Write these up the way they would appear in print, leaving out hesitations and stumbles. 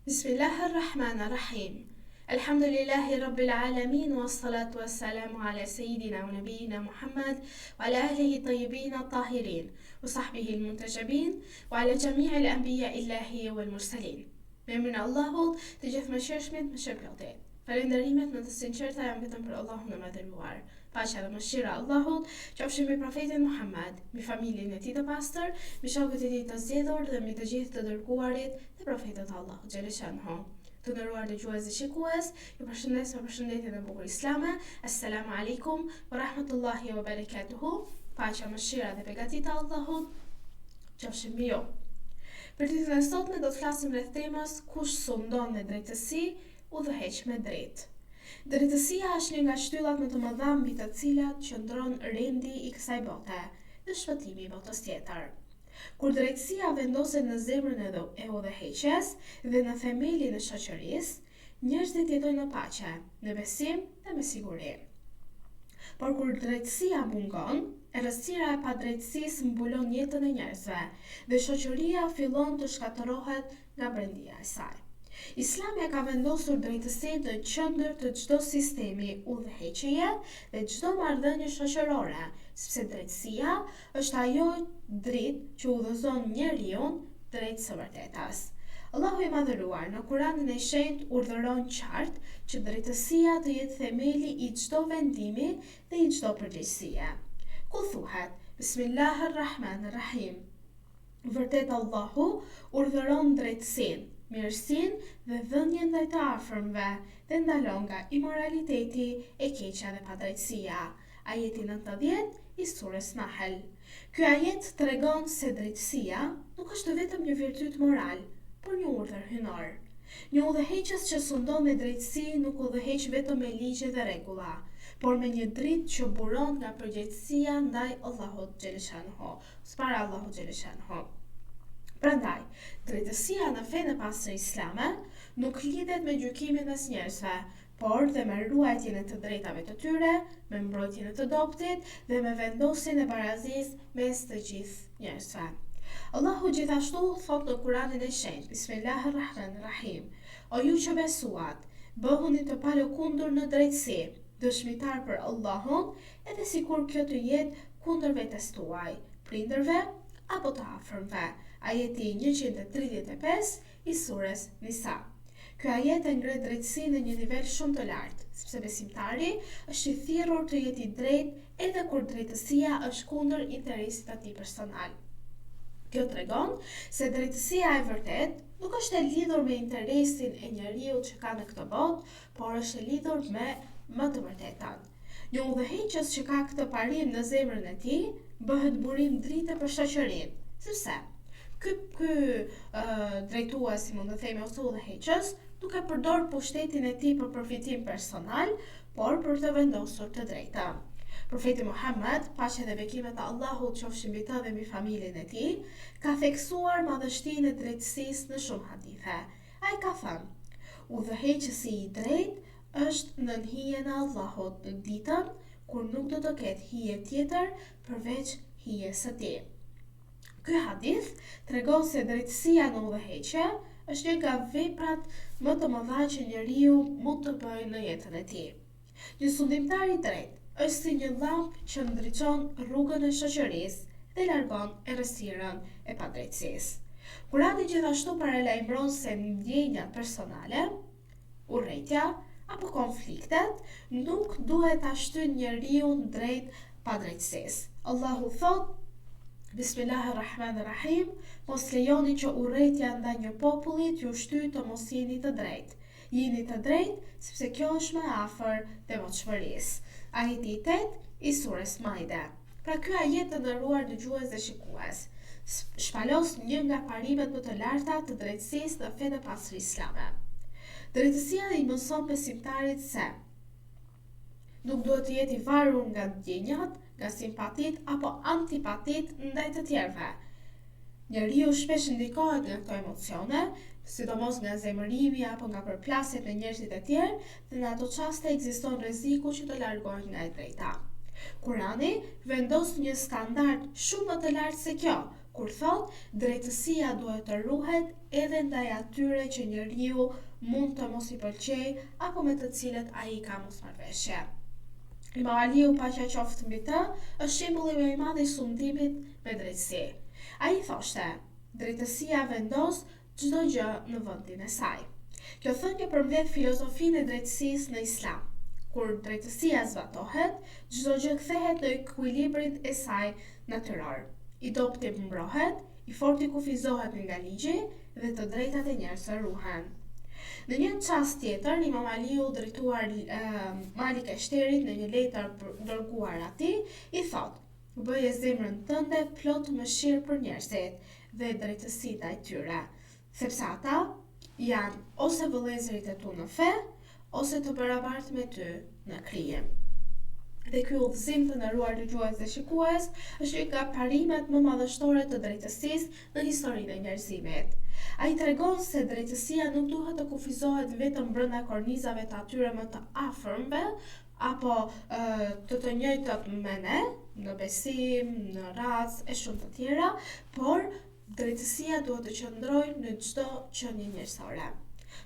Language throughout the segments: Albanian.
Bismillahirrahmanirrahim. Alhamdulillahi Rabbil Alamin, wa salatu wa salamu ala Sayyidina wa Nabiyina Muhammad, wa ala ahlihi tayyibin tahirin, wa sahbihi al-muntajabin, wa ala jami' al-anbiya illahi wal mursalin. Me emrin e Allahut, të gjithë mëshirshmit, mëshirëplotit. Falënderimet më të sinqerta janë vetëm për Allahun e madhëruar. Paqja dhe mëshira e Allahut qofshin mbi profetin Muhammad, mbi familjen e tij të pastër, mbi shokët e tij të zgjedhur dhe mbi të gjithë të dërguarit dhe profetët e Allahut xhaleshanhu. Të nderuar dëgjues dhe shikues, ju përshëndes me përshëndetjen e bukur islame. Assalamu alaikum wa rahmatullahi wa barakatuhu. Paqja, mëshira dhe beqatia e Allahut qofshin mbi ju. Për ditën e sotme do të flasim rreth temës kush sundon me drejtësi, udhëheq me drejtë. Drejtësia është një nga shtyllat më të mëdha mbi të cilat qëndron rendi i kësaj bote dhe shpëtimi i botës tjetër. Kur drejtësia vendoset në zemrën e udhëheqjes dhe në themelin e shoqërisë, njerëzit jetojnë në paqe, në besim dhe me siguri. Por kur drejtësia mungon, errësira e padrejtësisë mbulon jetën e njerëzve dhe shoqëria fillon të shkatërrohet nga brendia e saj. Islami ka vendosur drejtësinë në qendër të çdo sistemi udhëheqjeje dhe çdo marrëdhënie shoqërore, sepse drejtësia është ajo dritë që udhëzon njeriu drejt së vërtetës. Allahu i madhëruar në Kur'anin e shenjtë urdhëron qartë që drejtësia të jetë themeli i çdo vendimi dhe i çdo përgjegjësie. Ku thuhet Bismillahirrahmanirrahim. Vërtet Allahu urdhëron drejtësinë, mirësinë dhe dhënien ndaj të afërmve dhe ndalon nga imoraliteti, e keqja dhe padrejtësia. Ajeti 90 i surës Nahl. Ky ajet tregon se drejtësia nuk është vetëm një virtyt moral, por një urdhër hyjnor. Një udhëheqës që sundon me drejtësi nuk udhëheq vetëm me ligje dhe rregulla, por me një dritë që buron nga përgjegjësia ndaj Allahut xhaleshanhu, para Allahut xhaleshanhu. Prandaj, drejtësia në fenë e pastër islame nuk lidhet me gjykimin mes njerëzve, por dhe me ruajtjen e të drejtave të tyre, me mbrojtjen e të dobtit dhe me vendosjen e barazisë mes të gjithë njerëzve. Allahu gjithashtu thot në Kur'anin e shenjtë, Bismillahirrahmanirrahim: O ju që besuat, bëhuni të palëkundur në drejtësi, dëshmitar për Allahun, edhe sikur kjo të jetë kundër vetes tuaj, prindërve apo të afërmve. Ajeti 135 i surës Nisa. Ky ajet e ngre drejtësinë në një nivel shumë të lartë, sepse besimtari është i thirrur të jetë i drejtë edhe kur drejtësia është kundër interesit të tij personal. Kjo tregon se drejtësia e vërtet nuk është e lidhur me interesin e njeriu që ka në këtë botë, por është e lidhur me më të vërtetën. Një udhëheqës që ka këtë parim në zemrën e tij bëhet burim drite për shoqërinë, sepse ky drejtues, si mund të themi, ose udhëheqës, nuk e përdor pushtetin e tij për përfitim personal, por për të vendosur të drejtën. Profeti Muhammad, paqja dhe bekimet e Allahut qofshin mbi të dhe mbi familjen e tij, ka theksuar madhështinë e drejtësisë në shumë hadithe. Ai ka thënë: udhëheqësi i drejtë është në hijen e Allahut në ditën kur nuk do të ketë hije tjetër përveç hijes së tij. Ky hadith tregon se drejtësia në udhëheqje është një nga veprat më të mëdha që njeriu mund të bëjë në jetën e tij. Një sundimtar i drejtë është si një llampë që ndriçon rrugën e shoqërisë dhe largon errësirën e padrejtësisë. Kurani gjithashtu paralajmëron se ndjenjat personale, urrëtia apo konfliktet nuk duhet ta shtyjnë njeriu drejt padrejtësisë. Allahu thot Bismillahirrahmanirrahim: mos lejoni që urrëtia ndaj një populli t'ju shtyjë të mos jeni të drejtë. Jeni të drejtë sepse kjo është më afër devotshmërisë. Ajeti 8 i surës Maide. Pra ky ajet, të nderuar dëgjues dhe shikues, shpalos një nga parimet më të larta të drejtësisë në fenë e pastër islame. Drejtësia i mëson besimtarit se nuk duhet të jetë i varur nga ndjenjat, nga simpatit apo antipatit ndaj të tjerëve. Njeriu shpesh ndikohet nga këto emocione, sidomos nga zemërimi apo nga përplasjet me njerëzit e tjerë, dhe në ato çaste ekziston rreziku që të largohet nga e drejta. Kurani vendos një standard shumë më të lartë se kjo, kur thot drejtësia duhet të ruhet edhe ndaj atyre që njeriu mund të mos i pëlqej apo me të cilët ai ka mosmarrëveshje. Imam Aliu, paqja qoftë mbi të, është shembulli më i madh i sundimit me drejtësi. Ai thoshte, drejtësia vendos çdo gjë në vendin e saj. Kjo thënie përmbledh filozofinë e drejtësisë në Islam. Kur drejtësia zbatohet, çdo gjë kthehet në ekuilibrin e saj natyror. I dobti mbrohet, i forti kufizohet nga ligji dhe të drejtat e njerëzve ruhen. Në një çast tjetër, Imam Aliu, drejtuar Malik e Shterit në një letër dërguar atij, i thot: "Bëje zemrën tënde plot mëshirë për njerëzit dhe drejtësi ndaj tyre, sepse ata janë ose vëllezërit e tu në fe, ose të barabartë me ty në krijim." Dhe ky udhëzim, të nderuar dëgjues dhe shikues, është një nga parimet më madhështore të drejtësisë në historinë e njerëzimit. Ai tregon se drejtësia nuk duhet të kufizohet vetëm brenda kornizave të atyre më të afërmve apo të njëjtët me ne, në besim, në racë e shumë të tjera, por drejtësia duhet të qëndrojë në çdo qenie njerëzore.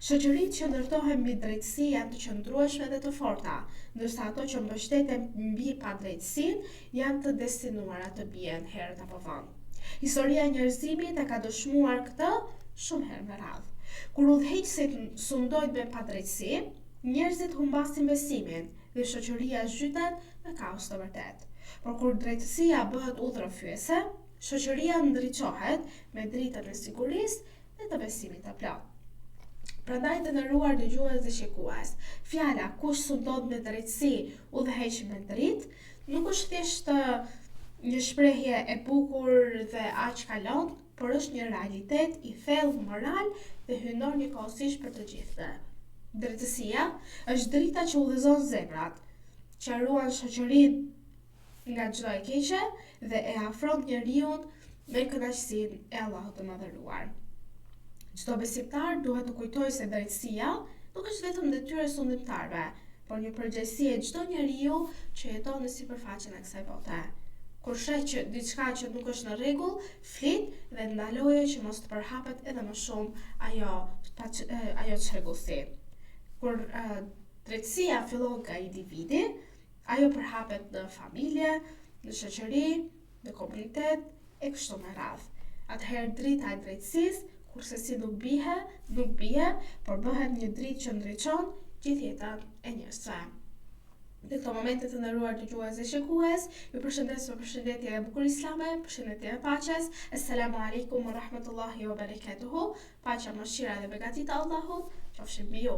Shoqëritë që ndërtohen mbi drejtësi janë të qëndrueshme dhe të forta, ndërsa ato që mbështeten mbi padrejtësinë janë të destinuara të bien herët apo vonë. Historia e njerëzimit e ka dëshmuar këtë shumë herë me radhë. Kur udhëheqësit sundojnë me padrejtësi, njerëzit humbasin besimin dhe shoqëria zhytet në kaos të vërtet. Por kur drejtësia bëhet udhërrëfyese, shoqëria ndriçohet me dritën e sigurisë dhe të besimit të plotë. Prandaj, të nderuar dëgjues dhe shikues, fjala kush sundon me drejtësi udhëheq me dritë nuk është thjesht një shprehje e bukur dhe aq kalon, por është një realitet i thellë moral dhe hyndon njëkohësisht për të gjithë. Drejtësia është drita që udhëzon zemrat, që ruan shoqërinë nga çdo e keqe dhe e afron njeriu me kënaqësinë e Allahut të Madhëruar. Çdo besimtar duhet të kujtojë se drejtësia nuk është vetëm detyrë e sundimtarëve, por një përgjegjësi e çdo njeriu që jeton në sipërfaqen e kësaj bote. Kur sheh që diçka që nuk është në rregull, flit dhe ndaloje që mos të përhapet edhe më shumë ajo çrregullsi. Kur drejtësia fillon nga individi, ajo përhapet në familje, në shoqëri, në komunitet e kështu me radhë. Atëherë drita e drejtësisë kurse si nuk bie, por bëhet një dritë që ndriçon gjithë jetën e njerëzve. Në këto momente, të nderuar dëgjues dhe shikues, ju përshëndes me përshëndetje e bukur islame, përshëndetje e paqes. Assalamu alaikum wa rahmatullahi wa barakatuhu. Paqja, mëshira dhe begatit e Allahut qofshin mbi ju.